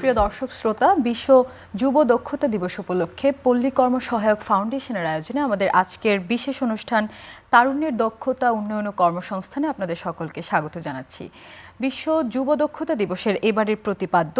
সুপ্রিয় দর্শক শ্রোতা, বিশ্ব যুব দক্ষতা দিবস উপলক্ষে পল্লী কর্ম সহায়ক ফাউন্ডেশনের আয়োজনে আমাদের আজকের বিশেষ অনুষ্ঠান তারুণ্যের দক্ষতা উন্নয়ন ও কর্মসংস্থানে আপনাদের সকলকে স্বাগত জানাচ্ছি। বিশ্ব যুব দক্ষতা দিবসের এবারের প্রতিপাদ্য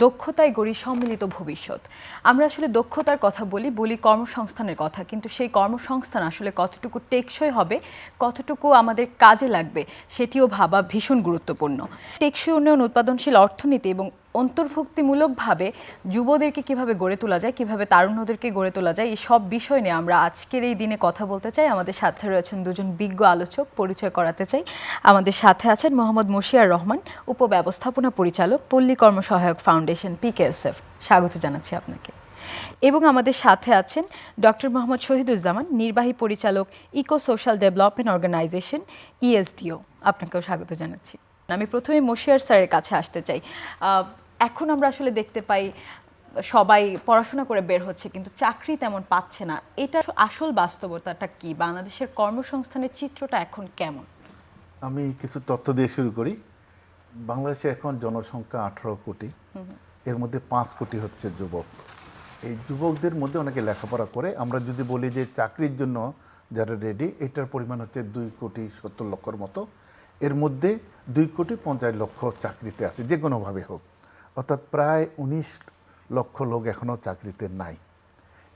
দক্ষতায় গড়ি সম্মিলিত ভবিষ্যৎ। আমরা আসলে দক্ষতার কথা বলি কর্মসংস্থানের কথা, কিন্তু সেই কর্মসংস্থান আসলে কতটুকু টেকসই হবে, কতটুকু আমাদের কাজে লাগবে সেটিও ভাবা ভীষণ গুরুত্বপূর্ণ। টেকসই উন্নয়ন, উৎপাদনশীল অর্থনীতি এবং অন্তর্ভুক্তিমূলকভাবে যুবদেরকে কিভাবে গড়ে তোলা যায়, কিভাবে তারুণ্যদেরকে গড়ে তোলা যায়, এই সব বিষয় নিয়ে আমরা আজকের এই দিনে কথা বলতে চাই। আমাদের সাথে রয়েছেন দুজন বিজ্ঞ আলোচক, পরিচয় করাতে চাই। আমাদের সাথে আছেন মোহাম্মদ মশিয়ার রহমান, উপব্যবস্থাপনা পরিচালক, পল্লী কর্ম সহায়ক ফাউন্ডেশন PKSF। স্বাগত জানাচ্ছি আপনাকে। এবং আমাদের সাথে আছেন ডক্টর মোহাম্মদ শহীদুজ্জামান, নির্বাহী পরিচালক, eco social development organisation ESDO। আপনাকেও স্বাগত জানাচ্ছি। আমি প্রথমে মশিয়ার স্যারের কাছে আসতে চাই। এখন আমরা আসলে দেখতে পাই সবাই পড়াশোনা করে বের হচ্ছে, কিন্তু চাকরি তেমন পাচ্ছে না। এটা আসল বাস্তবতাটা কি? বাংলাদেশের কর্মসংস্থানের চিত্রটা এখন কেমন? আমি কিছু তথ্য দিয়ে শুরু করি। বাংলাদেশে এখন জনসংখ্যা 18 কোটি, এর মধ্যে 5 কোটি হচ্ছে যুবক। এই যুবকদের মধ্যে অনেকে লেখাপড়া করে। আমরা যদি বলি যে চাকরির জন্য যারা রেডি, এটার পরিমাণ হচ্ছে 2,70,00,000 মতো। এর মধ্যে 2,50,00,000 চাকরিতে আছে, যে কোনোভাবে হোক। অর্থাৎ প্রায় 19 লক্ষ লোক এখনও চাকরিতে নাই।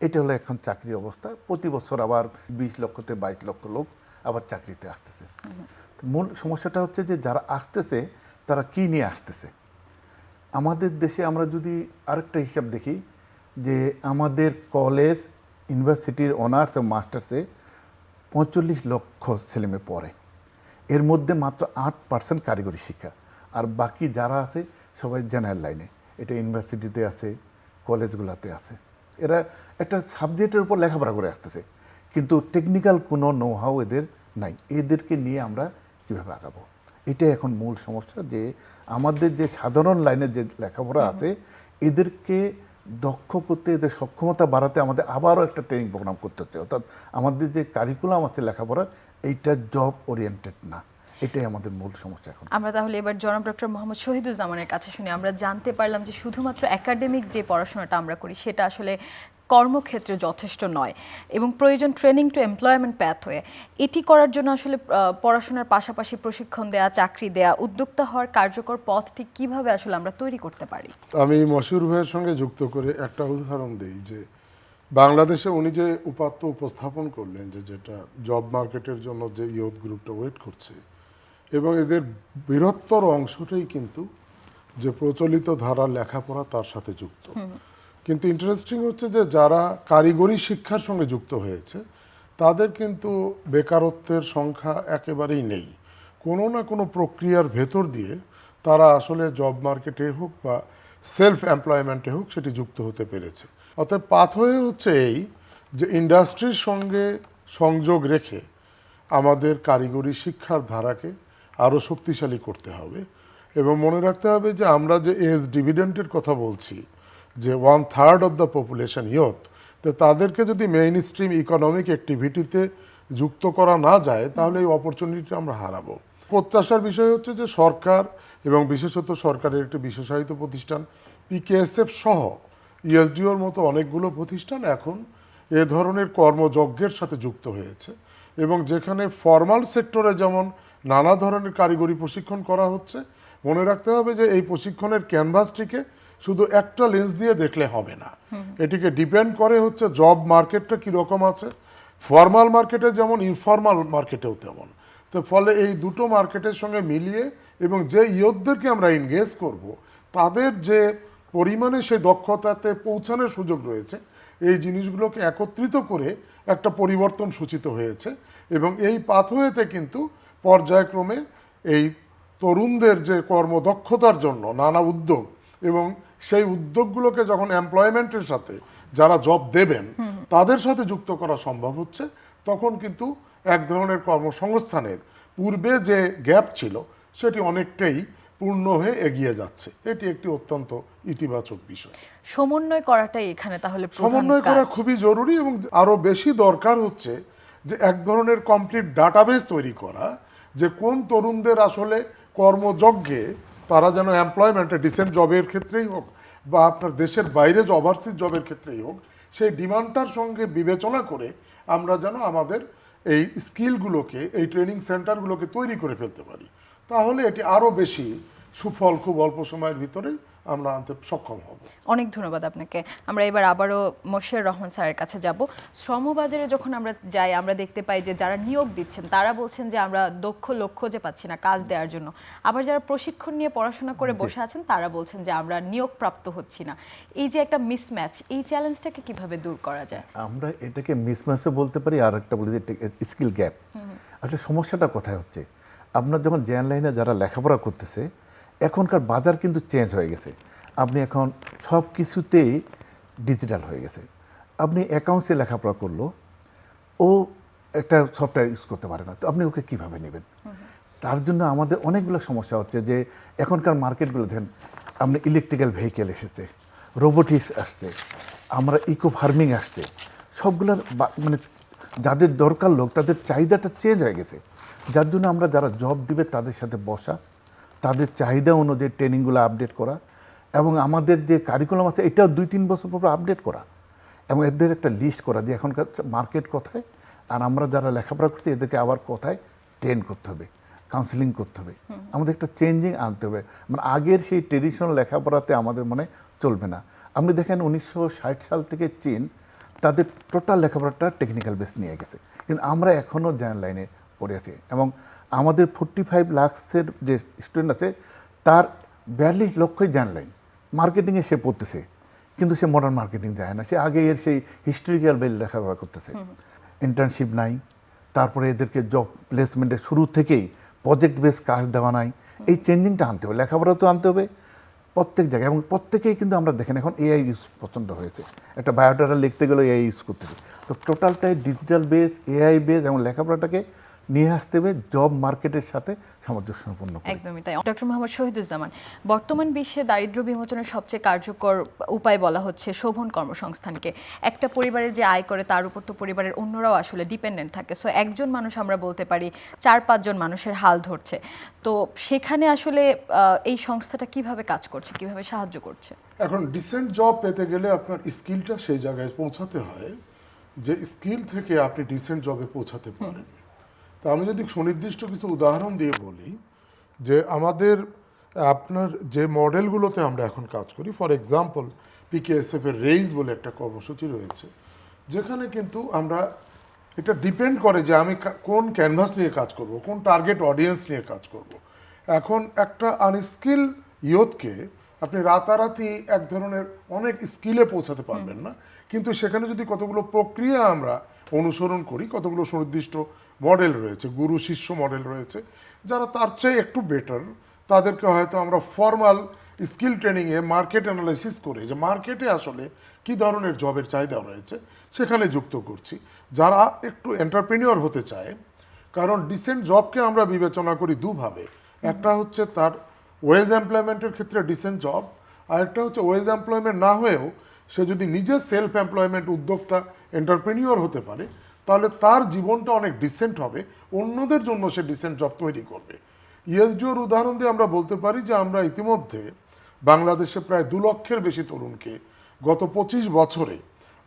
এটা হলো এখন চাকরি অবস্থা। প্রতি বছর আবার 20 লক্ষ থেকে 22 লক্ষ লোক আবার চাকরিতে আসতেছে। মূল সমস্যাটা হচ্ছে যে যারা আসতেছে তারা কি নিয়ে আসতেছে। আমাদের দেশে আমরা যদি আরেকটা হিসাব দেখি, যে আমাদের কলেজ, ইউনিভার্সিটির অনার্স ও মাস্টার্সে 45 লক্ষ ছেলেমেয়ে পড়ে। এর মধ্যে মাত্র 8% কারিগরি শিক্ষা, আর বাকি যারা আছে সবাই জেনারেল লাইনে। এটা ইউনিভার্সিটিতে আছে, কলেজগুলোতে আছে। এরা একটা সাবজেক্টের উপর লেখাপড়া করে আসতেছে, কিন্তু টেকনিক্যাল কোনো নো হাউ এদের নাই। এদেরকে নিয়ে আমরা কীভাবে আগাবো, এটাই এখন মূল সমস্যা। যে আমাদের যে সাধারণ লাইনের যে লেখাপড়া আছে, এদেরকে দক্ষ করতে, এদের সক্ষমতা বাড়াতে আমাদের আবারও একটা ট্রেনিং প্রোগ্রাম করতে হচ্ছে। অর্থাৎ আমাদের যে কারিকুলাম আছে লেখাপড়া, এইটা জব ওরিয়েন্টেড না। এটাই আমাদের মূল সমস্যা এখন। আমরা তাহলে এবার জনাব ডক্টর মোহাম্মদ শহীদুজ্জামানের কাছে শুনি। আমরা জানতে পারলাম যে শুধুমাত্র একাডেমিক যে পড়াশোনাটা আমরা করি সেটা আসলে কর্মক্ষেত্রে যথেষ্ট নয়, এবং প্রয়োজন ট্রেনিং টু এমপ্লয়মেন্ট প্যাথওয়ে। এটি করার জন্য আসলে পড়াশোনার পাশাপাশি প্রশিক্ষণ দেয়া, চাকরি দেয়া, উদ্যোক্তা হওয়ার কার্যকর পথটি কিভাবে আসলে আমরা তৈরি করতে পারি? আমি মশিউর ভাইয়ের সঙ্গে যুক্ত করে একটা উদাহরণ দিই, যে বাংলাদেশে উনি যে উপাত্ত উপস্থাপন করলেন, যে যেটা জব মার্কেটের জন্য যে ইয়ুথ গ্রুপটা ওয়েট করছে, এবং এদের বৃহত্তর অংশটাই কিন্তু যে প্রচলিত ধারা লেখাপড়া তার সাথে যুক্ত। কিন্তু ইন্টারেস্টিং হচ্ছে যে যারা কারিগরি শিক্ষার সঙ্গে যুক্ত হয়েছে তাদের কিন্তু বেকারত্বের সংখ্যা একেবারেই নেই। কোনো না কোনো প্রক্রিয়ার ভেতর দিয়ে তারা আসলে জব মার্কেটে হোক বা সেলফ এমপ্লয়মেন্টে হোক সেটি যুক্ত হতে পেরেছে। অর্থাৎ পাথওয়ে হচ্ছে এই, যে ইন্ডাস্ট্রির সঙ্গে সংযোগ রেখে আমাদের কারিগরি শিক্ষার ধারাকে আরও শক্তিশালী করতে হবে। এবং মনে রাখতে হবে যে আমরা যে এজ ডিভিডেন্টের কথা বলছি, যে 1/3 অফ দ্য পপুলেশন ইয়ুথ, তো তাদেরকে যদি মেইন স্ট্রিম ইকোনমিক অ্যাক্টিভিটিতে যুক্ত করা না যায়, তাহলে এই অপরচুনিটি আমরা হারাবো। প্রত্যাশার বিষয় হচ্ছে যে সরকার, এবং বিশেষত সরকারের একটি বিশেষায়িত প্রতিষ্ঠান PKSF সহ ESDOর মতো অনেকগুলো প্রতিষ্ঠান এখন এ ধরনের কর্মযজ্ঞের সাথে যুক্ত হয়েছে। এবং যেখানে ফর্মাল সেক্টরে যেমন নানা ধরনের কারিগরি প্রশিক্ষণ করা হচ্ছে, মনে রাখতে হবে যে এই প্রশিক্ষণের ক্যানভাসটিকে শুধু একটা লেন্স দিয়ে দেখলে হবে না। এটিকে ডিপেন্ড করে হচ্ছে জব মার্কেটটা কীরকম আছে, ফর্মাল মার্কেটে যেমন, ইনফর্মাল মার্কেটেও তেমন। তো ফলে এই দুটো মার্কেটের সঙ্গে মিলিয়ে, এবং যে ইয়ুথদেরকে আমরা এনগেজ করব, তাদের যে পরিমাণে সেই দক্ষতাতে পৌঁছানোর সুযোগ রয়েছে, এই জিনিসগুলোকে একত্রিত করে একটা পরিবর্তন সূচিত হয়েছে। এবং এই পাথওয়েতে কিন্তু পর্যায়ক্রমে এই তরুণদের যে কর্মদক্ষতার জন্য নানা উদ্যোগ, এবং সেই উদ্যোগগুলোকে যখন এমপ্লয়মেন্টের সাথে যারা জব দেবেন তাদের সাথে যুক্ত করা সম্ভব হচ্ছে, তখন কিন্তু এক ধরনের কর্মসংস্থানের পূর্বে যে গ্যাপ ছিল সেটি অনেকটাই পূর্ণ হয়ে এগিয়ে যাচ্ছে। এটি একটি অত্যন্ত ইতিবাচক বিষয়। সমন্বয় করাটাই এখানে তাহলে সমন্বয় করা খুবই জরুরি, এবং আরও বেশি দরকার হচ্ছে যে এক ধরনের কমপ্লিট ডাটাবেস তৈরি করা, যে কোন তরুণদের আসলে কর্মযজ্ঞে তারা যেন এমপ্লয়মেন্টে ডিসেন্ট জবের ক্ষেত্রেই হোক বা আপনার দেশের বাইরে যে ওভারসিজ জবের ক্ষেত্রেই হোক, সেই ডিমান্ডটার সঙ্গে বিবেচনা করে আমরা যেন আমাদের এই স্কিলগুলোকে, এই ট্রেনিং সেন্টারগুলোকে তৈরি করে ফেলতে পারি, তাহলে এটি আরও বেশি সুফল খুব অল্প সময়ের ভিতরে আমরা আনতে সক্ষম হব। অনেক ধন্যবাদ আপনাকে। আমরা এবার আবারও মশিউর রহমান স্যারের কাছে যাব। শ্রমবাজারে যখন আমরা যাই আমরা দেখতে পাই যে যারা নিয়োগ দিচ্ছেন তারা বলছেন যে আমরা দক্ষ লোক খুঁজে পাচ্ছি না কাজ দেওয়ার জন্য, আবার যারা প্রশিক্ষণ নিয়ে পড়াশোনা করে বসে আছেন তারা বলছেন যে আমরা নিয়োগপ্রাপ্ত হচ্ছি না। এই যে একটা মিসম্যাচ, এই চ্যালেঞ্জটাকে কিভাবে দূর করা যায়? আমরা এটাকে মিসম্যাচও বলতে পারি, আর একটা বলি যে স্কিল গ্যাপ। আসলে সমস্যাটা কোথায় হচ্ছে, আপনার যখন জেন লাইনে যারা লেখাপড়া করতেছে, এখনকার বাজার কিন্তু চেঞ্জ হয়ে গেছে। আপনি এখন সব কিছুতেই ডিজিটাল হয়ে গেছে। আপনি অ্যাকাউন্টসে লেখাপড়া করলো, ও একটা সফটওয়্যার ইউজ করতে পারে না, তো আপনি ওকে কীভাবে নেবেন? তার জন্য আমাদের অনেকগুলো সমস্যা হচ্ছে যে এখনকার মার্কেটগুলো দেখেন, আপনি ইলেকট্রিক্যাল ভেহিকেল এসেছে, রোবোটিক্স আসছে, আমরা ইকো ফার্মিং আসছে, সবগুলোর মানে যাদের দরকার লোক তাদের চাহিদাটা চেঞ্জ হয়ে গেছে। যার জন্য আমরা যারা জব দিবে তাদের সাথে বসা, তাদের চাহিদা অনুযায়ী ট্রেনিংগুলো আপডেট করা, এবং আমাদের যে কারিকুলাম আছে এটাও 2-3 বছর পর আপডেট করা, এবং এদের একটা লিস্ট করা যে এখনকার মার্কেট কোথায়, আর আমরা যারা লেখাপড়া করছি এদেরকে আবার কোথায় ট্রেন করতে হবে, কাউন্সিলিং করতে হবে, আমাদের একটা চেঞ্জিং আনতে হবে। মানে আগের সেই ট্রেডিশনাল লেখাপড়াতে আমাদের মনে চলবে না। আপনি দেখেন 1960 সাল থেকে চীন তাদের টোটাল লেখাপড়াটা টেকনিক্যাল বেস নিয়ে গেছে, কিন্তু আমরা এখনও জেনারেল লাইনে পড়ে আছি। এবং আমাদের 45 লাখের যে স্টুডেন্ট আছে তার 42 লক্ষই জেনারেল লাইন, মার্কেটিংয়ে সে পড়তেছে, কিন্তু সে মডার্ন মার্কেটিং যায় না, সে আগে এর সেই হিস্টোরিক্যাল বেল লেখাপড়া করতেছে। ইন্টার্নশিপ নাই, তারপরে এদেরকে জব প্লেসমেন্টের শুরু থেকেই প্রজেক্ট বেস কাজ দেওয়া নাই। এই চেঞ্জিংটা আনতে হবে, লেখাপড়া তো আনতে হবে প্রত্যেক জায়গায়, এবং প্রত্যেকেই কিন্তু আমরা দেখেন এখন এআই ইউজ পছন্দ হয়েছে, একটা বায়োডাটা লিখতে গেলে এআই ইউজ করতে হবে। তো টোটালটাই ডিজিটাল বেস, এআই বেস এবং লেখাপড়াটাকে নিয়ে আসতে হবে জব মার্কেটের সাথে সামঞ্জস্যপূর্ণ করে। একদমই তাই। ডক্টর মোহাম্মদ শহীদুজ্জামান, বর্তমান বিশ্বে দারিদ্র্য বিমোচনের সবচেয়ে কার্যকর উপায় বলা হচ্ছে শোভন কর্মসংস্থানকে। একটা পরিবারের যে আয় করে তার উপর তো পরিবারের অন্যরাও আসলে ডিপেন্ডেন্ট থাকে, সো একজন মানুষ আমরা বলতে পারি 4-5 জন মানুষের হাল ধরছে। তো সেখানে আসলে এই সংস্থাটা কিভাবে কাজ করছে, কিভাবে সাহায্য করছে? এখন ডিসেন্ট জব পেতে গেলে আপনার স্কিলটা সেই জায়গায় পৌঁছাতে হয় যে স্কিল থেকে আপনি ডিসেন্ট জবে পৌঁছাতে পারেন। তা আমি যদি সুনির্দিষ্ট কিছু উদাহরণ দিয়ে বলি যে আমাদের আপনার যে মডেলগুলোতে আমরা এখন কাজ করি, ফর এক্সাম্পল পিকেএসএফ এর রেইজ বলে একটা কর্মসূচি রয়েছে, যেখানে কিন্তু আমরা এটা ডিপেন্ড করে যে আমি কোন ক্যানভাস নিয়ে কাজ করব, কোন টার্গেট অডিয়েন্স নিয়ে কাজ করব। এখন একটা আনস্কিল ইয়ুথকে আপনি রাতারাতি এক ধরনের অনেক স্কিলে পৌঁছাতে পারবেন না, কিন্তু সেখানে যদি কতগুলো প্রক্রিয়া আমরা অনুসরণ করি, কতগুলো সুনির্দিষ্ট মডেল রয়েছে, গুরু শিষ্য মডেল রয়েছে, যারা তার চেয়ে একটু বেটার, তাদেরকে হয়তো আমরা ফর্মাল স্কিল ট্রেনিংয়ে মার্কেট অ্যানালাইসিস করে যে মার্কেটে আসলে কি ধরনের জবের চাহিদা রয়েছে সেখানে যুক্ত করছি। যারা একটু এন্টারপ্রেনিয়র হতে চায়, কারণ ডিসেন্ট জবকে আমরা বিবেচনা করি দুভাবে, একটা হচ্ছে তার ওয়েজ এমপ্লয়মেন্টের ক্ষেত্রে ডিসেন্ট জব, আর একটা হচ্ছে ওয়েজ এমপ্লয়মেন্ট না হয়েও সে যদি নিজে সেলফ এমপ্লয়মেন্ট উদ্যোক্তা এন্টারপ্রেনিয়র হতে পারে, তাহলে তার জীবনটা অনেক ডিসেন্ট হবে, অন্যদের জন্য সে ডিসেন্ট জব তৈরি করবে। ইএসডিওর উদাহরণ দিয়ে আমরা বলতে পারি যে আমরা ইতিমধ্যে বাংলাদেশে প্রায় 2 লক্ষের বেশি তরুণকে গত 25 বছরে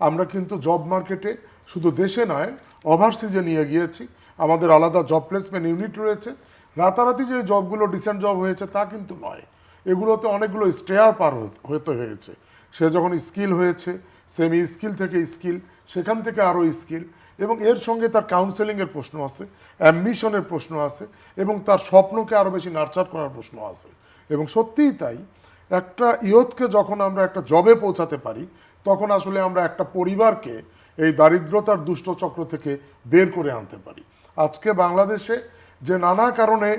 আমরা কিন্তু জব মার্কেটে শুধু দেশে নয় ওভারসিজে নিয়ে গিয়েছি। আমাদের আলাদা জব প্লেসমেন্ট ইউনিট রয়েছে। রাতারাতি যে জবগুলো ডিসেন্ট জব হয়েছে তা কিন্তু নয়, এগুলোতে অনেকগুলো স্টেয়ার পার হতে হয়েছে। সে যখন স্কিল হয়েছে, সেমি স্কিল থেকে স্কিল, সেখান থেকে আরও স্কিল, এবং এর সঙ্গে তার কাউন্সেলিংয়ের প্রশ্ন আছে, অ্যাম্বিশনের প্রশ্ন আছে, এবং তার স্বপ্নকে আরও বেশি নার্চার করার প্রশ্ন আছে। এবং সত্যিই তাই, একটা ইয়ুথকে যখন আমরা একটা জবে পৌঁছাতে পারি, তখন আসলে আমরা একটা পরিবারকে এই দারিদ্রতার দুষ্ট চক্র থেকে বের করে আনতে পারি। আজকে বাংলাদেশে যে নানা কারণে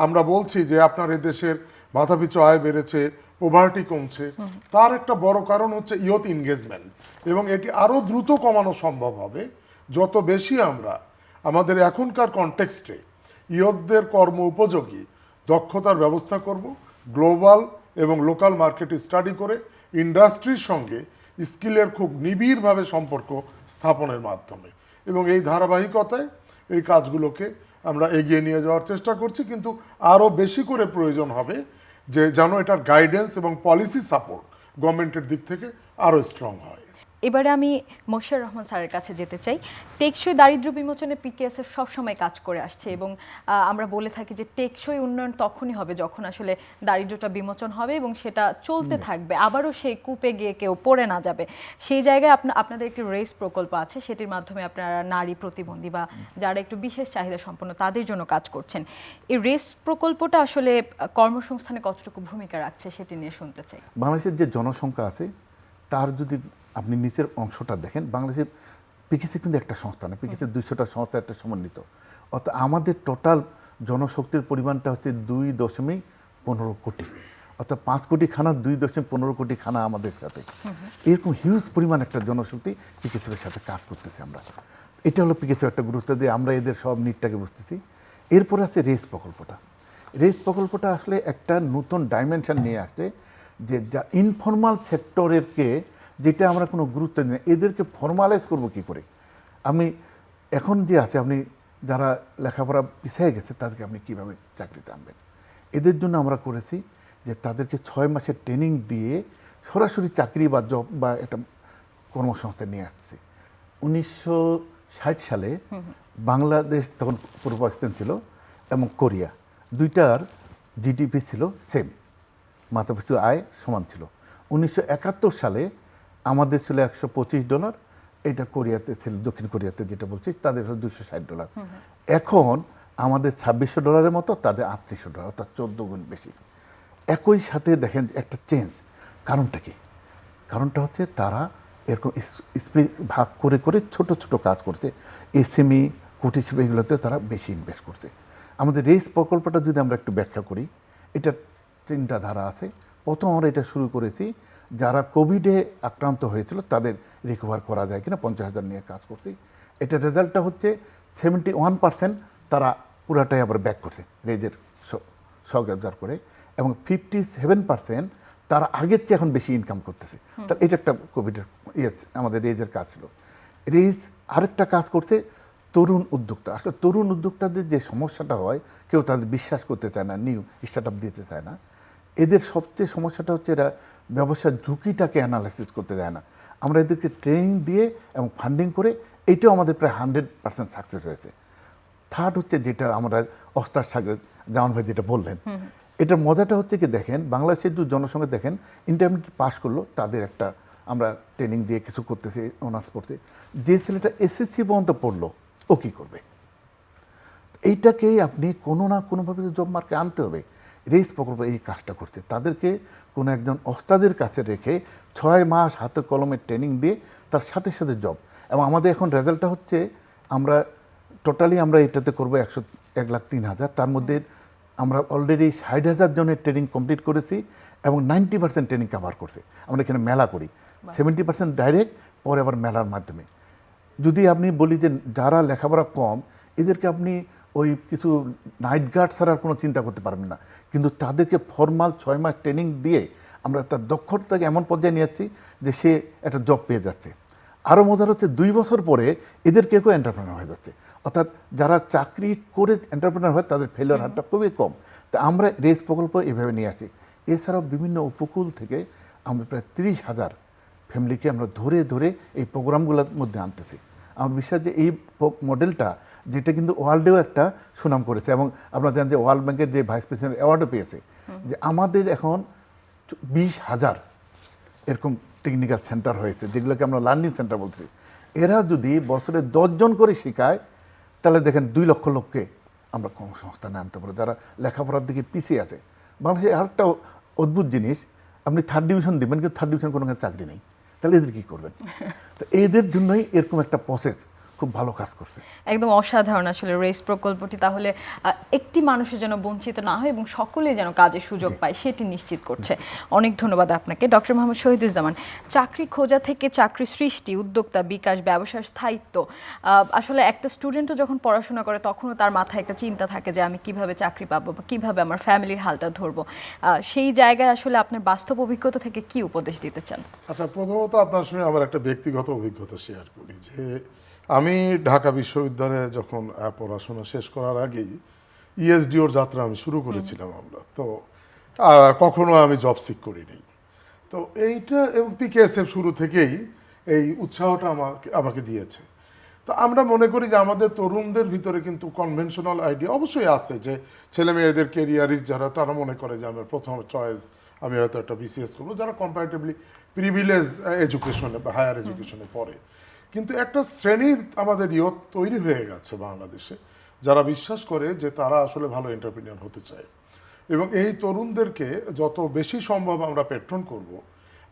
আমরা বলছি যে আপনার এই দেশের মাথাপিছু আয় বেড়েছে, পোভার্টি কমছে, তার একটা বড় কারণ হচ্ছে ইয়ুথ এনগেজমেন্ট, এবং এটি আরও দ্রুত কমানো সম্ভব হবে যত বেশি আমরা আমাদের এখনকার কনটেক্সটে ইয়ুথদের কর্ম উপযোগী দক্ষতার ব্যবস্থা করব, গ্লোবাল এবং লোকাল মার্কেট স্টাডি করে ইন্ডাস্ট্রির সঙ্গে স্কিলের খুব নিবিড়ভাবে সম্পর্ক স্থাপনের মাধ্যমে। এবং এই ধারাবাহিকতায় এই কাজগুলোকে আমরা এগিয়ে নিয়ে যাওয়ার চেষ্টা করছি, কিন্তু আরও বেশি করে প্রয়োজন হবে যে যেন এটার গাইডেন্স এবং পলিসি সাপোর্ট গভর্নমেন্টের দিক থেকে আরও স্ট্রং হয়। এবারে আমি মোশাররফ রহমান স্যারের কাছে যেতে চাই। টেকসই দারিদ্র্য বিমোচনে পিকেএসএফ সবসময় কাজ করে আসছে এবং আমরা বলে থাকি যে টেকসই উন্নয়ন তখনই হবে যখন আসলে দারিদ্র্যটা বিমোচন হবে এবং সেটা চলতে থাকবে, আবারও সেই কূপে গিয়ে কেউ পড়ে না যাবে। সেই জায়গায় আপনাদের একটি রেস প্রকল্প আছে, সেটির মাধ্যমে আপনারা নারী প্রতিবন্ধী বা যারা একটু বিশেষ চাহিদা সম্পন্ন তাদের জন্য কাজ করছেন। এই রেস প্রকল্পটা আসলে কর্মসংস্থানে কতটুকু ভূমিকা রাখছে সেটি নিয়ে শুনতে চাই। বাংলাদেশের যে জনসংখ্যা আছে তার যদি আপনি নিচের অংশটা দেখেন, বাংলাদেশের পিকেসি কিন্তু একটা সংস্থা না, পিকেসি 200টা সংস্থা একটা সমন্বিত। অর্থাৎ আমাদের টোটাল জনশক্তির পরিমাণটা হচ্ছে 2.15 কোটি, অর্থাৎ 5 কোটি খানা 2.15 কোটি খানা আমাদের সাথে। এরকম হিউজ পরিমাণ একটা জনশক্তি পিকেসির সাথে কাজ করতেছি আমরা। এটা হলো পিকেসির একটা গুরুত্ব দিয়ে আমরা এদের সব নিটটাকে বুঝতেছি। এরপরে আছে রেস প্রকল্পটা। রেস প্রকল্পটা আসলে একটা নতুন ডাইমেনশন নিয়ে আসছে, যে যা ইনফর্মাল সেক্টরেরকে যেটা আমরা কোনো গুরুত্ব দিই না, এদেরকে ফর্মালাইজ করবো কী করে। আমি এখন যে আছে, আপনি যারা লেখাপড়া পিছিয়ে গেছে তাদেরকে আপনি কীভাবে চাকরিতে আনবেন, এদের জন্য আমরা করেছি যে তাদেরকে 6 মাসের ট্রেনিং দিয়ে সরাসরি চাকরি বা জব বা একটা কর্মসংস্থান নিয়ে আসছে। 1960 সালে বাংলাদেশ তখন পূর্ব পাকিস্তান ছিল এবং কোরিয়া, দুইটার জিডিপি ছিল সেম, মাথাপিছু আয় সমান ছিল। 1971 সালে আমাদের ছিল $125, এটা কোরিয়াতে ছিল, দক্ষিণ কোরিয়াতে যেটা বলছি তাদের হলো $260। এখন আমাদের $2600 মতো, তাদের $3800, অর্থাৎ 14 গুণ বেশি। একই সাথে দেখেন একটা চেঞ্জ। কারণটা কি? কারণটা হচ্ছে তারা এরকম ভাগ করে করে ছোট ছোট কাজ করছে, এসএমই কুটির শিল্প এগুলোতে তারা বেশি ইনভেস্ট করছে। আমাদের রেস প্রকল্পটা যদি আমরা একটু ব্যাখ্যা করি, এটার 3টা ধারা আছে। প্রথম আমরা এটা শুরু করেছি যারা কোভিডে আক্রান্ত হয়েছিল তাদের রিকভার করা যায় কিনা, 50,000 নিয়ে কাজ করছি। এটার রেজাল্টটা হচ্ছে 71% তারা পুরাটাই আবার ব্যাক করছে রেজের সহযোগিতার করে, এবং 57% তারা আগের চেয়ে এখন বেশি ইনকাম করতেছে। তাহলে এটা একটা কোভিডের আমাদের রেজের কাজ ছিল। রেজ আরেকটা কাজ করছে তরুণ উদ্যোক্তা। আসলে তরুণ উদ্যোক্তাদের যে সমস্যাটা হয়, কেউ তাদের বিশ্বাস করতে চায় না, নিউ স্টার্ট আপ দিতে চায় না। এদের সবচেয়ে সমস্যাটা হচ্ছে এরা ব্যবসার ঝুঁকিটাকে অ্যানালাইসিস করতে দেয় না। আমরা এদেরকে ট্রেনিং দিয়ে এবং ফান্ডিং করে এইটাও আমাদের প্রায় 100% সাকসেস হয়েছে। থার্ড হচ্ছে যেটা আমরা অস্তার সাগর জামান ভাই যেটা বললেন, এটার মজাটা হচ্ছে কি দেখেন, বাংলাদেশের যে জনসংখ্যা দেখেন ইন্টারমিডিয়েট পাস করলো তাদের একটা আমরা ট্রেনিং দিয়ে কিছু করতেছি, অনার্স করতে। যে ছেলেটা এসএসসি পর্যন্ত পড়লো ও কী করবে? এইটাকেই আপনি কোনো না কোনোভাবে জব মার্কেটে আনতে হবে। রেস প্রকল্প এই কাজটা করছে, তাদেরকে কোনো একজন ওস্তাদের কাছে রেখে 6 মাস হাতে কলমে ট্রেনিং দিয়ে তার সাথে সাথে জব। এবং আমাদের এখন রেজাল্টটা হচ্ছে আমরা টোটালি আমরা এটাতে করবো 1,03,000, তার মধ্যে আমরা অলরেডি 60,000 জনের ট্রেনিং কমপ্লিট করেছি এবং 90% ট্রেনিং কভার করছে। আমরা এখানে মেলা করি, 70% ডাইরেক্ট, পরে আবার মেলার মাধ্যমে। যদি আপনি বলি যে যারা লেখাপড়া কম, এদেরকে আপনি ওই কিছু নাইট গার্ড ছাড়া আর কোনো চিন্তা করতে পারবেন না, কিন্তু তাদেরকে ফর্মাল 6 মাস ট্রেনিং দিয়ে আমরা তার দক্ষতাকে এমন পর্যায়ে নিয়ে যাচ্ছি যে সে একটা জব পেয়ে যাচ্ছে। আরও মজার হচ্ছে 2 বছর পরে এদের কেউ এন্টারপ্রেনার হয়ে যাচ্ছে। অর্থাৎ যারা চাকরি করে এন্টারপ্রেনার হয় তাদের ফেলিওর হারটা খুবই কম। তা আমরা রেস প্রকল্প এভাবে নিয়ে আসি। এছাড়াও বিভিন্ন উপকূল থেকে আমরা প্রায় 30,000 ফ্যামিলিকে আমরা ধরে ধরে এই প্রোগ্রামগুলোর মধ্যে আনতেছি। আমার বিশ্বাস যে এই মডেলটা, যেটা কিন্তু ওয়ার্ল্ডেও একটা সুনাম করেছে, এবং আপনারা জানেন যে ওয়ার্ল্ড ব্যাংকের যে ভাইস প্রেসিডেন্ট অ্যাওয়ার্ডও পেয়েছে, যে আমাদের এখন 20,000 এরকম টেকনিক্যাল সেন্টার হয়েছে, যেগুলোকে আমরা লার্নিং সেন্টার বলছি। এরা যদি বছরে 10 জন করে শেখায়, তাহলে দেখেন 2 লক্ষ লোককে আমরা কর্মসংস্থানে আনতে পারবো যারা লেখাপড়ার দিকে পিছিয়ে আছে। বাংলাদেশে আরেকটা অদ্ভুত জিনিস, আপনি 3rd ডিভিশন দেবেন কিন্তু 3rd ডিভিশন কোনো চাকরি নেই, তাহলে এদের কী করবেন? তো এদের জন্যই এরকম একটা প্রসেস খুব ভালো কাজ করছে। একদম অসাধারণ আসলে রেস প্রকল্পটি। তাহলে একটি মানুষের যেন বঞ্চিত না হয় এবং সকলে যেন কাজের সুযোগ পায় সেটি নিশ্চিত করছে। অনেক ধন্যবাদ আপনাকে ডক্টর মোহাম্মদ শহীদুজ্জামান। চাকরি খোঁজা থেকে চাকরি সৃষ্টি, উদ্যোক্তা বিকাশ, ব্যবসার স্থায়িত্ব। আসলে একটা স্টুডেন্টও যখন পড়াশোনা করে তখনও তার মাথায় একটা চিন্তা থাকে যে আমি কিভাবে চাকরি পাবো বা কীভাবে আমার ফ্যামিলির হালটা ধরবো। সেই জায়গায় আসলে আপনার বাস্তব অভিজ্ঞতা থেকে কি উপদেশ দিতে চান? আচ্ছা, প্রথমত আপনার সঙ্গে আমার একটা ব্যক্তিগত অভিজ্ঞতা শেয়ার করি যে আমি ঢাকা বিশ্ববিদ্যালয়ে যখন পড়াশোনা শেষ করার আগেই ইএসডিওর যাত্রা আমি শুরু করেছিলাম আমরা। তো কখনো আমি জব সিক করিনি। তো তো এইটা এবং পিকেএসএফ শুরু থেকেই এই উৎসাহটা আমাকে দিয়েছে। তো আমরা মনে করি যে আমাদের তরুণদের ভিতরে কিন্তু কনভেনশনাল আইডিয়া অবশ্যই আছে, যে ছেলে মেয়েদের কেরিয়ারিস্ট যারা, তারা মনে করে যে আমার প্রথম চয়েস আমি হয়তো একটা বিসিএস করবো, যারা কম্পারেটিভলি প্রিভিলেজ এডুকেশনে বা হায়ার এডুকেশনে পড়ে। কিন্তু একটা শ্রেণীর আমাদের ইয়ত তৈরি হয়ে গেছে বাংলাদেশে, যারা বিশ্বাস করে যে তারা আসলে ভালো এন্টারপ্রেনিউর হতে চায়, এবং এই তরুণদেরকে যত বেশি সম্ভব আমরা পেট্রন করব,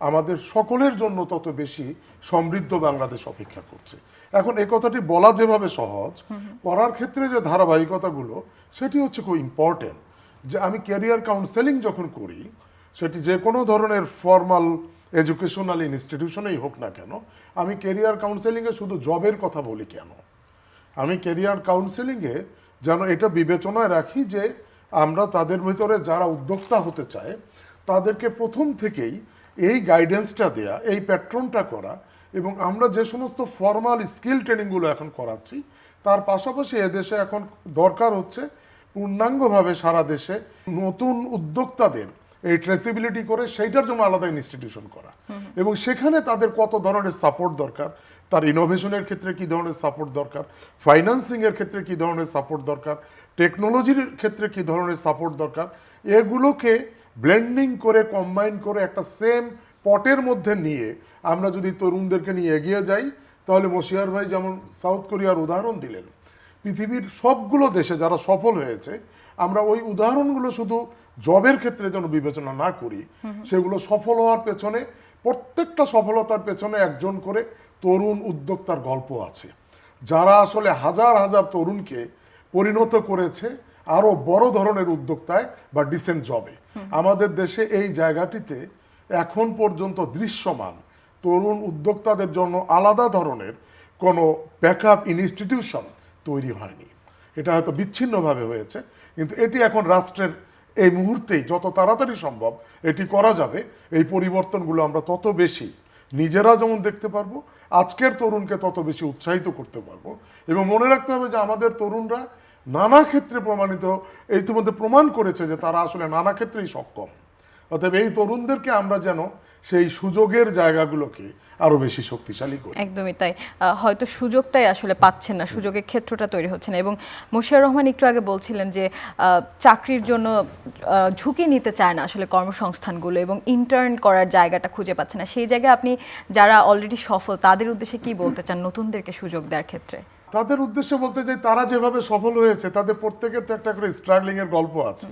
আমাদের সকলের জন্য তত বেশি সমৃদ্ধ বাংলাদেশ অপেক্ষা করছে। এখন এই কথাটি বলা যেভাবে সহজ, করার ক্ষেত্রে যে ধারাবাহিকতাগুলো সেটি হচ্ছে খুব ইম্পর্টেন্ট। যে আমি ক্যারিয়ার কাউন্সেলিং যখন করি, সেটি যে কোনো ধরনের ফর্মাল এডুকেশনাল ইনস্টিটিউশনেই হোক না কেন, আমি ক্যারিয়ার কাউন্সেলিংয়ে শুধু জবের কথা বলি কেন, আমি ক্যারিয়ার কাউন্সেলিংয়ে যেন এটা বিবেচনায় রাখি যে আমরা তাদের ভিতরে যারা উদ্যোক্তা হতে চায় তাদেরকে প্রথম থেকেই এই গাইডেন্সটা দেয়া, এই প্যাট্রনটা করা, এবং আমরা যে সমস্ত ফর্মাল স্কিল ট্রেনিংগুলো এখন করাচ্ছি তার পাশাপাশি এদেশে এখন দরকার হচ্ছে পূর্ণাঙ্গভাবে সারা দেশে নতুন উদ্যোক্তাদের এই ট্রেসিবিলিটি করে সেইটার জন্য আলাদা ইনস্টিটিউশন করা, এবং সেখানে তাদের কত ধরনের সাপোর্ট দরকার, তার ইনোভেশনের ক্ষেত্রে কী ধরনের সাপোর্ট দরকার, ফাইন্যান্সিংয়ের ক্ষেত্রে কী ধরনের সাপোর্ট দরকার, টেকনোলজির ক্ষেত্রে কী ধরনের সাপোর্ট দরকার, এগুলোকে ব্লেন্ডিং করে কম্বাইন করে একটা সেম পটের মধ্যে নিয়ে আমরা যদি তরুণদেরকে নিয়ে এগিয়ে যাই, তাহলে মশিয়ার ভাই যেমন সাউথ কোরিয়ার উদাহরণ দিলেন, পৃথিবীর সবগুলো দেশে যারা সফল হয়েছে আমরা ওই উদাহরণগুলো শুধু জবের ক্ষেত্রে যেন বিবেচনা না করি, সেগুলো সফল হওয়ার পেছনে, প্রত্যেকটা সফলতার পেছনে একজন করে তরুণ উদ্যোক্তার গল্প আছে, যারা আসলে হাজার হাজার তরুণকে পরিণত করেছে আরো বড় ধরনের উদ্যোক্তায় বা ডিসেন্ট জবে। আমাদের দেশে এই জায়গাটিতে এখন পর্যন্ত দৃশ্যমান তরুণ উদ্যোক্তাদের জন্য আলাদা ধরনের কোনো ব্যাকআপ ইনস্টিটিউশন তৈরি হয়নি। এটা হয়তো বিচ্ছিন্নভাবে হয়েছে, কিন্তু এটি এখন রাষ্ট্রের এই মুহূর্তেই যত তাড়াতাড়ি সম্ভব এটি করা যাবে, এই পরিবর্তনগুলো আমরা তত বেশি নিজেরা যেমন দেখতে পারবো, আজকের তরুণকে তত বেশি উৎসাহিত করতে পারবো। এবং মনে রাখতে হবে যে আমাদের তরুণরা নানা ক্ষেত্রে ইতিমধ্যে প্রমাণ করেছে যে তারা আসলে নানা ক্ষেত্রেই সক্ষম। অতএব এই তরুণদেরকে আমরা যেন সেই সুযোগের জায়গাগুলোকে আরো বেশি শক্তিশালী করি। একদমই তাই। হয়তো সুযোগটাই আসলে পাচ্ছেন না, সুযোগের ক্ষেত্রটা তৈরি হচ্ছে না। এবং মশিয়ার রহমান একটু আগে বলছিলেন যে চাকরির জন্য ঝুঁকি নিতে চায় না আসলে কর্মসংস্থানগুলো, এবং ইন্টার্ন করার জায়গাটা খুঁজে পাচ্ছে না। সেই জায়গায় আপনি যারা অলরেডি সফল তাদের উদ্দেশ্যে কি বলতে চান নতুনদেরকে সুযোগ দেওয়ার ক্ষেত্রে? তাদের উদ্দেশ্যে বলতে চাই, তারা যেভাবে সফল হয়েছে তাদের প্রত্যেকের তো একটা করে স্ট্রাগলিং এর গল্প আছে,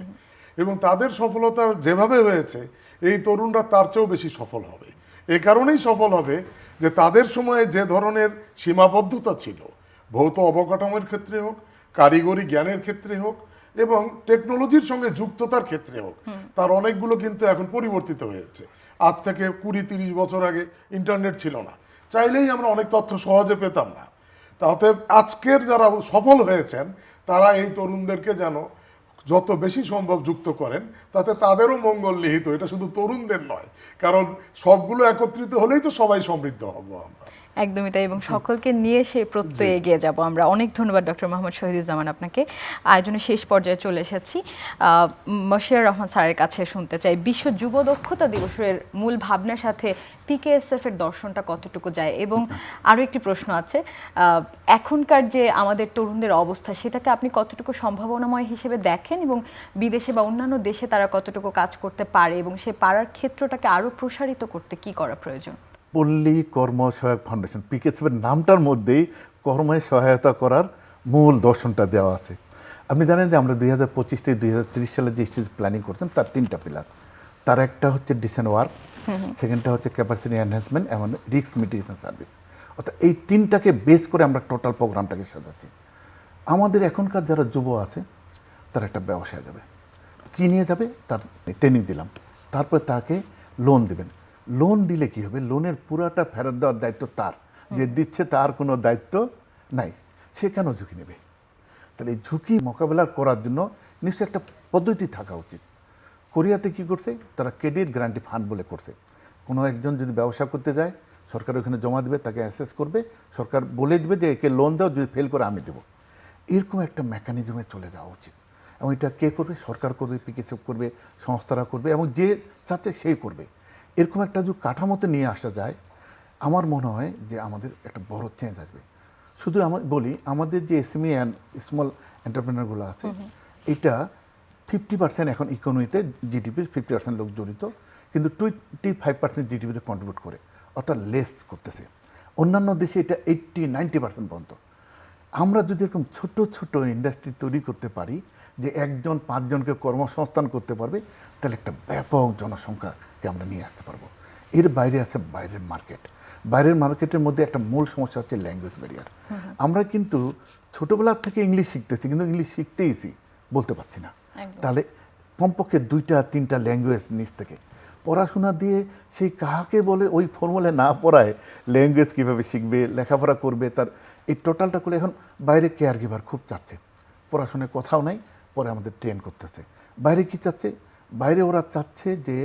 এবং তাদের সফলতা যেভাবে হয়েছে এই তরুণরা তার চেয়েও বেশি সফল হবে। এই কারণেই সফল হবে যে তাদের সময়ে যে ধরনের সীমাবদ্ধতা ছিল, ভৌত অবকাঠামোর ক্ষেত্রে হোক, কারিগরি জ্ঞানের ক্ষেত্রে হোক, এবং টেকনোলজির সঙ্গে যুক্ততার ক্ষেত্রে হোক, তার অনেকগুলো কিন্তু এখন পরিবর্তিত হয়েছে। আজ থেকে 20-30 বছর আগে ইন্টারনেট ছিল না, চাইলেই আমরা অনেক তথ্য সহজে পেতাম না। তাতে আজকের যারা সফল হয়েছেন তারা এই তরুণদেরকে যেন যত বেশি সম্ভব যুক্ত করেন, তাতে তাদেরও মঙ্গল নিহিত। এটা শুধু তরুণদের নয়, কারণ সবগুলো একত্রিত হলেই তো সবাই সমৃদ্ধ হব আমরা। একদমই তাই, এবং সকলকে নিয়ে সেই প্রত্যয়ে এগিয়ে যাব আমরা। অনেক ধন্যবাদ ডক্টর মোহাম্মদ শহীদুজ্জামান আপনাকে। আয়োজনের শেষ পর্যায়ে চলে এসেছি। মশিয়ার রহমান স্যারের কাছে শুনতে চাই, বিশ্ব যুব দক্ষতা দিবসের মূল ভাবনার সাথে পিকেএসএফ এর দর্শনটা কতটুকু যায়, এবং আরও একটি প্রশ্ন আছে, এখনকার যে আমাদের তরুণদের অবস্থা সেটাকে আপনি কতটুকু সম্ভাবনাময় হিসেবে দেখেন, এবং বিদেশে বা অন্যান্য দেশে তারা কতটুকু কাজ করতে পারে, এবং সে পারার ক্ষেত্রটাকে আরও প্রসারিত করতে কি করা প্রয়োজন? পল্লী কর্ম সহায়ক ফাউন্ডেশন, পিকেএসএফের নামটার মধ্যেই কর্মে সহায়তা করার মূল দর্শনটা দেওয়া আছে। আপনি জানেন যে আমরা 2025 থেকে 2030 সালে যে স্টেজ প্ল্যানিং করছেন তার 3টা পিলার। তার একটা হচ্ছে ডিসেন্ট ওয়ার্ক, সেকেন্ডটা হচ্ছে ক্যাপাসিটি এনহ্যান্সমেন্ট এবং রিস্ক মিটিগেশন সার্ভিস। অর্থাৎ এই 3টাকে বেস করে আমরা টোটাল প্রোগ্রামটাকে সাজাচ্ছি। আমাদের এখনকার যারা যুব আছে তারা একটা ব্যবসায় যাবে, কী নিয়ে যাবে, তার ট্রেনিং দিলাম, তারপর তাকে লোন দেবেন। লোন দিলে কি হবে, লোনের পুরাটা ফেরত দেওয়ার দায়িত্ব তার, যে দিচ্ছে তার কোনো দায়িত্ব নাই, সে কেন ঝুঁকি নেবে? তাহলে এই ঝুঁকি মোকাবেলা করার জন্য নিশ্চয়ই একটা পদ্ধতি থাকা উচিত। কোরিয়াতে কি করছে, তারা ক্রেডিট গ্যারান্টি ফান্ড বলে করছে। কোনো একজন যদি ব্যবসা করতে যায়, সরকার ওখানে জমা দেবে, তাকে অ্যাসেস করবে, সরকার বলে দেবে যে একে লোন দাও, যদি ফেল করে আমি দেবো। এরকম একটা মেকানিজমে চলে যাওয়া উচিত। এবং এটা কে করবে? সরকার করবে, পিকেএসএফ করবে, সংস্থারা করবে, এবং যে চাচ্ছে সেই করবে। এরকম একটা যদি কাঠামোতে নিয়ে আসা যায়, আমার মনে হয় যে আমাদের একটা বড় চেঞ্জ আসবে। শুধু আমার বলি, আমাদের যে এসএমই অ্যান্ড স্মল এন্টারপ্রেনারগুলো আছে, এটা 50% এখন ইকোনমিতে, জিডিপির 50% লোক জড়িত, কিন্তু 25% জিডিপিতে কন্ট্রিবিউট করে, অর্থাৎ লেস করতেছে। অন্যান্য দেশে এটা 80-90% পর্যন্ত। আমরা যদি এরকম ছোট ছোট ইন্ডাস্ট্রি তৈরি করতে পারি যে 1জন 5জনকে কর্মসংস্থান করতে পারবে, তাহলে একটা ব্যাপক জনসংখ্যাকে আমরা নিয়ে আসতে পারবো। এর বাইরে আছে বাইরের মার্কেট। বাইরের মার্কেটের মধ্যে একটা মূল সমস্যা হচ্ছে ল্যাঙ্গুয়েজ ব্যারিয়ার। আমরা কিন্তু ছোটবেলা থেকে ইংলিশ শিখতেছি, কিন্তু ইংলিশ শিখতেইছি, বলতে পারছি না। তাহলে কমপক্ষে 2-3টা ল্যাঙ্গুয়েজ নিজ থেকে পড়াশোনা দিয়ে সেই কাহাকে বলে ওই ফর্মুলা না পড়ায় ল্যাঙ্গুয়েজ কীভাবে শিখবে, লেখাপড়া করবে, তার এই টোটালটা করে এখন বাইরে কেয়ার গিভার খুব চাচ্ছে। পড়াশোনায় কথাও নাই, পরে আমাদের ট্রেন করতেছে। বাইরে কি চাচ্ছে? বাইরে ওরা চাচ্ছে যে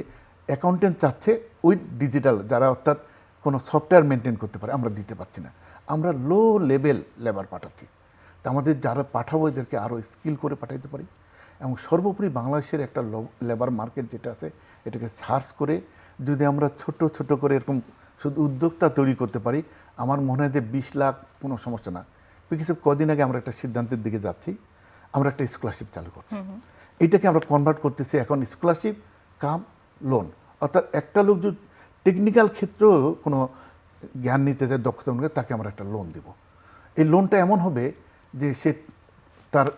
অ্যাকাউন্টেন্ট চাচ্ছে উইথ ডিজিটাল, যারা অর্থাৎ কোনো সফটওয়্যার মেনটেন করতে পারে, আমরা দিতে পারছি না। আমরা লো লেভেল লেবার পাঠাচ্ছি। তা আমাদের যারা পাঠাবো এদেরকে আরও স্কিল করে পাঠাইতে পারি। এবং সর্বোপরি বাংলাদেশের একটা লেবার মার্কেট যেটা আছে, এটাকে সার্চ করে যদি আমরা ছোট ছোট করে এরকম শুধু উদ্যোক্তা তৈরি করতে পারি, আমার মনে হয় যে 20 লাখ কোনো সমস্যা না। বিকজ কদিন আগে আমরা একটা সিদ্ধান্তের দিকে যাচ্ছি, আমরা একটা স্কলারশিপ চালু করছি। এইটাকে আমরা কনভার্ট করতেছি এখন স্কলারশিপ কাম লোন, অর্থাৎ একটা লোক যদি টেকনিক্যাল ক্ষেত্রেও কোনো জ্ঞান নিতে চায়, দক্ষতা অনুযায়ী, তাকে আমরা একটা লোন দেব। এই লোনটা এমন হবে যে সে তার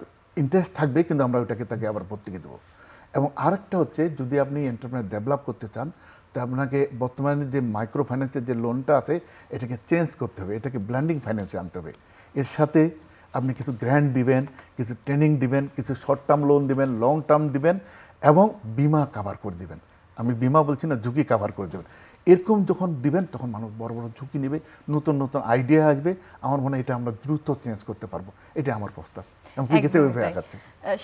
ইন্টারেস্ট থাকবে, কিন্তু আমরা ওইটাকে তাকে আবার ভর্তুকি দেবো। এবং আরেকটা হচ্ছে, যদি আপনি এন্টারপ্রেনার ডেভেলপ করতে চান, তা আপনাকে বর্তমানে যে মাইক্রো ফাইন্যান্সের যে লোনটা আছে, এটাকে চেঞ্জ করতে হবে, এটাকে ব্ল্যান্ডিং ফাইন্যান্সে আনতে হবে। এর সাথে আপনি কিছু গ্র্যান্ট দিবেন, কিছু ট্রেনিং দিবেন, কিছু শর্ট টার্ম লোন দিবেন, লং টার্ম দিবেন, এবং বিমা কাভার করে দিবেন। আমি বিমা বলছি না, ঝুঁকি কাভার করে দেবেন। এরকম যখন দিবেন, তখন মানুষ বড় বড় ঝুঁকি নেবে, নতুন নতুন আইডিয়া আসবে। আমার মনে হয় এটা আমরা দ্রুত চেঞ্জ করতে পারবো, এটা আমার প্রস্তাব।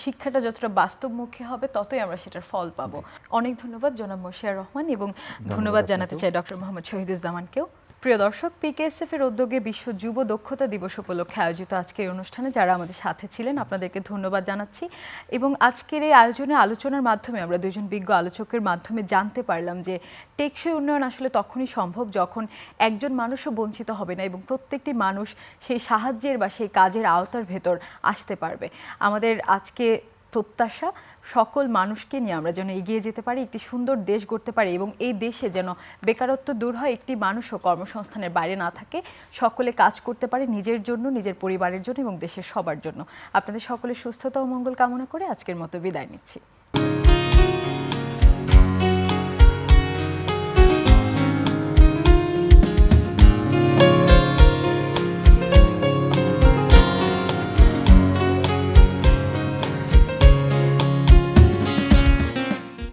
শিক্ষাটা যতটা বাস্তবমুখী হবে, ততই আমরা সেটার ফল পাবো। অনেক ধন্যবাদ জনাব মশিয়ার রহমান, এবং ধন্যবাদ জানাতে চাই ডক্টর মোহাম্মদ শহীদুজ্জামানকেও। প্রিয় দর্শক, পিকেএসএফ এর উদ্যোগে বিশ্ব যুব দক্ষতা দিবস উপলক্ষে আয়োজিত আজকের অনুষ্ঠানে যারা আমাদের সাথে ছিলেন, আপনাদেরকে ধন্যবাদ জানাচ্ছি। এবং আজকের এই আলোচনার মাধ্যমে আমরা দুজন বিজ্ঞ আলোচকের মাধ্যমে জানতে পারলাম যে টেকসই উন্নয়ন আসলে তখনই সম্ভব যখন একজন মানুষও বঞ্চিত হবে না, এবং প্রত্যেকটি মানুষ সেই সাহায্যের বা সেই কাজের আওতার ভেতর আসতে পারবে। আমাদের আজকে প্রত্যাশা, সকল মানুষকে নিয়ে আমরা যেন এগিয়ে যেতে পারি, একটি সুন্দর দেশ গড়তে পারি, এবং এই দেশে যেন বেকারত্ব দূর হয়, একটি মানুষও কর্মসংস্থানের বাইরে না থাকে, সকলে কাজ করতে পারে নিজের জন্য, নিজের পরিবারের জন্য এবং দেশের সবার জন্য। আপনাদের সকলের সুস্থতা ও মঙ্গল কামনা করে আজকের মতো বিদায় নিচ্ছি।